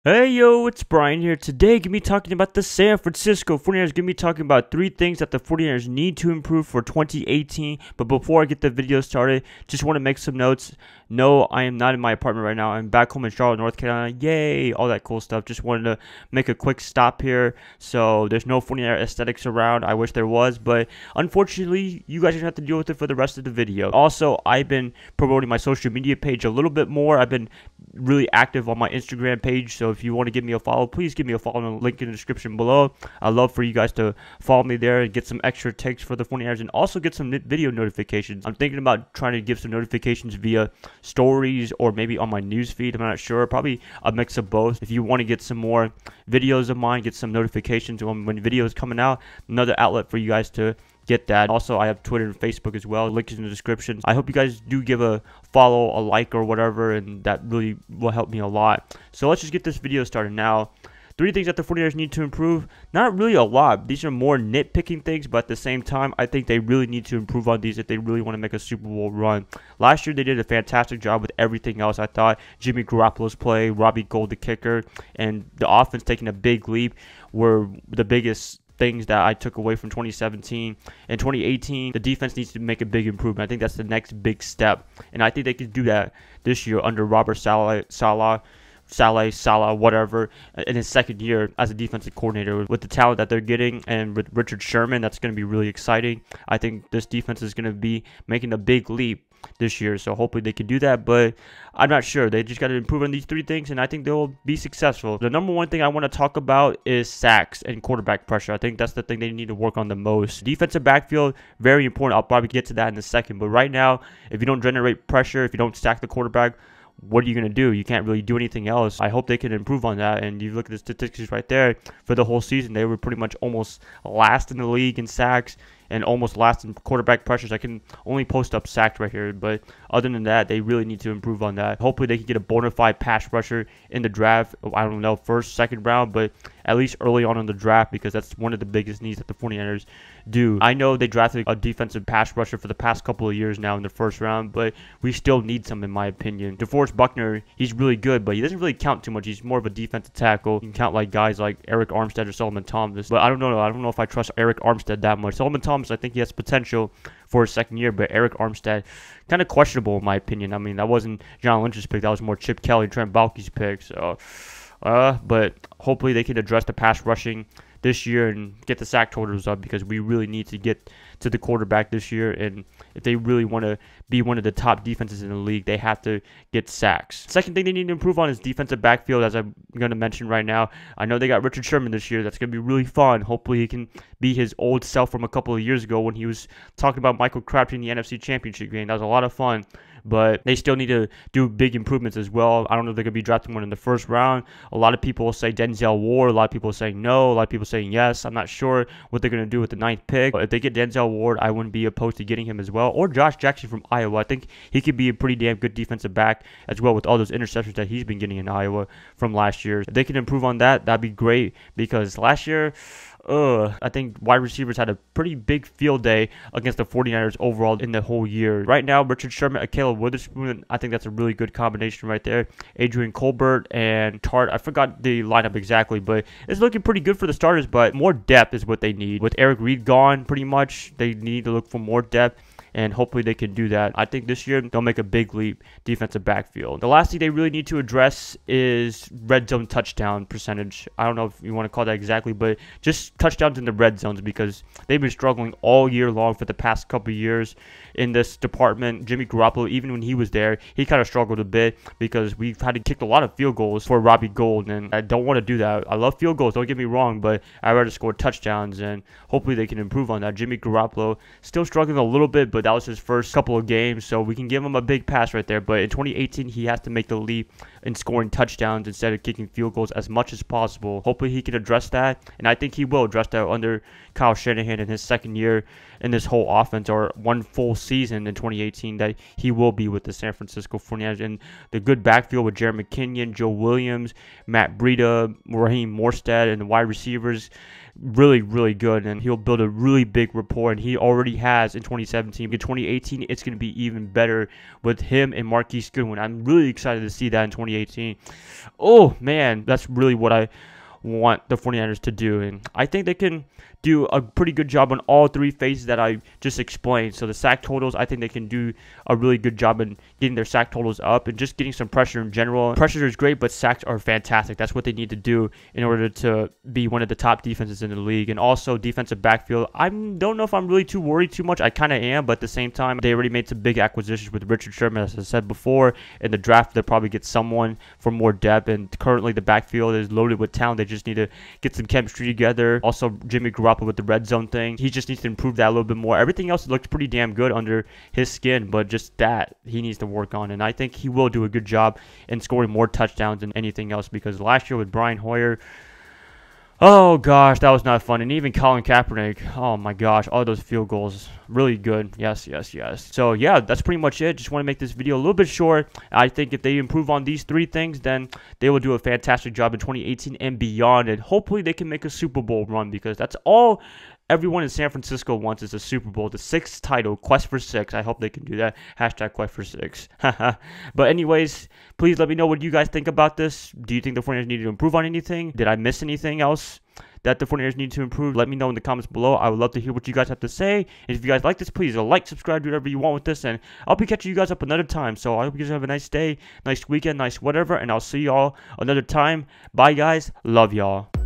Hey yo, it's Brian here. Today, gonna be talking about the San Francisco 49ers. Gonna be talking about 3 things that the 49ers need to improve for 2018. But before I get the video started, just want to make some notes. No, I am not in my apartment right now. I'm back home in Charlotte, North Carolina. Yay, all that cool stuff. Just wanted to make a quick stop here. So there's no 49er aesthetics around. I wish there was, but unfortunately, you guys are gonna have to deal with it for the rest of the video. Also, I've been promoting my social media page a little bit more. I've been really active on my Instagram page, so if you want to give me a follow, please give me a follow. The link in the description below. I'd love for you guys to follow me there and get some extra takes for the 49ers and also get some video notifications. I'm thinking about trying to give some notifications via stories or maybe on my news feed. I'm not sure. Probably a mix of both. If you want to get some more videos of mine, get some notifications when videos coming out, another outlet for you guys to get that. Also, I have Twitter and Facebook as well. Link is in the description. I hope you guys do give a follow, a like, or whatever, and that really will help me a lot. So let's just get this video started now. 3 things that the 49ers need to improve. Not really a lot. These are more nitpicking things, but at the same time, I think they really need to improve on these if they really want to make a Super Bowl run. Last year, they did a fantastic job with everything else. I thought Jimmy Garoppolo's play, Robbie Gould, the kicker, and the offense taking a big leap were the biggest things that I took away from 2017. In 2018, the defense needs to make a big improvement. I think that's the next big step, and I think they could do that this year under Robert Saleh, whatever, in his second year as a defensive coordinator. With the talent that they're getting and with Richard Sherman, that's going to be really exciting. I think this defense is going to be making a big leap this year, so hopefully they can do that, but I'm not sure. They just got to improve on these 3 things, and I think they'll be successful. The number one thing I want to talk about is sacks and quarterback pressure. I think that's the thing they need to work on the most. Defensive backfield, very important. I'll probably get to that in a second, but right now, if you don't generate pressure, if you don't sack the quarterback, what are you going to do? You can't really do anything else. I hope they can improve on that. And you look at the statistics right there for the whole season, they were pretty much almost last in the league in sacks and almost last in quarterback pressures. I can only post up sacks right here, but other than that, they really need to improve on that. Hopefully they can get a bona fide pass rusher in the draft. I don't know, first, second round, but at least early on in the draft, because that's one of the biggest needs that the 49ers do. I know they drafted a defensive pass rusher for the past couple of years now in the first round, but we still need some, in my opinion. DeForest Buckner, he's really good, but he doesn't really count too much. He's more of a defensive tackle. You can count like guys like Eric Armstead or Solomon Thomas, but I don't know. I don't know if I trust Eric Armstead that much. Solomon Thomas, I think he has potential for his second year, but Eric Armstead, kind of questionable in my opinion. I mean, that wasn't John Lynch's pick. That was more Chip Kelly, Trent Baalke's pick. So, but hopefully they can address the pass rushing this year and get the sack totals up, because we really need to get to the quarterback this year, and if they really want to be one of the top defenses in the league, they have to get sacks. Second thing they need to improve on is defensive backfield, as I'm going to mention right now. I know they got Richard Sherman this year. That's going to be really fun. Hopefully he can be his old self from a couple of years ago when he was talking about Michael Crabtree in the NFC Championship game. That was a lot of fun, but they still need to do big improvements as well. I don't know if they're going to be drafting one in the first round. A lot of people will say Denzel Ward. A lot of people are saying no. A lot of people saying yes. I'm not sure what they're going to do with the 9th pick. But if they get Denzel Ward, I wouldn't be opposed to getting him as well. Or Josh Jackson from Iowa. I think he could be a pretty damn good defensive back as well, with all those interceptions that he's been getting in Iowa from last year. If they can improve on that, that'd be great, because last year, I think wide receivers had a pretty big field day against the 49ers overall in the whole year. Right now, Richard Sherman, Caleb Witherspoon, I think that's a really good combination right there. Adrian Colbert and Tart, I forgot the lineup exactly, but it's looking pretty good for the starters, but more depth is what they need. With Eric Reed gone pretty much, they need to look for more depth, and hopefully they can do that. I think this year they'll make a big leap defensive backfield. The last thing they really need to address is red zone touchdown percentage. I don't know if you want to call that exactly, but just touchdowns in the red zones, because they've been struggling all year long for the past couple of years in this department. Jimmy Garoppolo, even when he was there, he kind of struggled a bit, because we've had to kick a lot of field goals for Robbie Gould, and I don't want to do that. I love field goals, don't get me wrong, but I'd rather score touchdowns, and hopefully they can improve on that. Jimmy Garoppolo still struggling a little bit, but that was his first couple of games, so we can give him a big pass right there. But in 2018, he has to make the leap in scoring touchdowns instead of kicking field goals as much as possible. Hopefully he can address that, and I think he will address that under Kyle Shanahan in his second year in this whole offense, or one full season in 2018 that he will be with the San Francisco 49ers. And the good backfield with Jared McKinnon, Joe Williams, Matt Breida, Raheem Morstead, and the wide receivers, really, really good. And he'll build a really big rapport, and he already has in 2017. In 2018, it's going to be even better with him and Marquise Goodwin. I'm really excited to see that in 2018. Oh, man, that's really what I want the 49ers to do, and I think they can do a pretty good job on all three phases that I just explained. So the sack totals, I think they can do a really good job in getting their sack totals up and just getting some pressure in general. Pressure is great, but sacks are fantastic. That's what they need to do in order to be one of the top defenses in the league. And also defensive backfield, I don't know if I'm really too worried too much. I kind of am, but at the same time, they already made some big acquisitions with Richard Sherman, as I said before. In the draft, they'll probably get someone for more depth, and currently the backfield is loaded with talent. They just need to get some chemistry together. Also, Jimmy Garoppolo with the red zone thing, he just needs to improve that a little bit more. Everything else looks pretty damn good under his skin, but just that he needs to work on, and I think he will do a good job in scoring more touchdowns than anything else, because last year with Brian Hoyer, oh gosh, that was not fun. And even Colin Kaepernick, oh my gosh, all those field goals, really good. Yes. So yeah, that's pretty much it. Just want to make this video a little bit short. I think if they improve on these three things, then they will do a fantastic job in 2018 and beyond, and hopefully they can make a Super Bowl run, because that's all everyone in San Francisco wants, is a Super Bowl, the 6th title, Quest for 6. I hope they can do that. Hashtag Quest for 6. But anyways, please let me know what you guys think about this. Do you think the 49ers need to improve on anything? Did I miss anything else that the 49ers need to improve? Let me know in the comments below. I would love to hear what you guys have to say. And if you guys like this, please like, subscribe, do whatever you want with this. And I'll be catching you guys up another time. So I hope you guys have a nice day, nice weekend, nice whatever. And I'll see y'all another time. Bye, guys. Love y'all.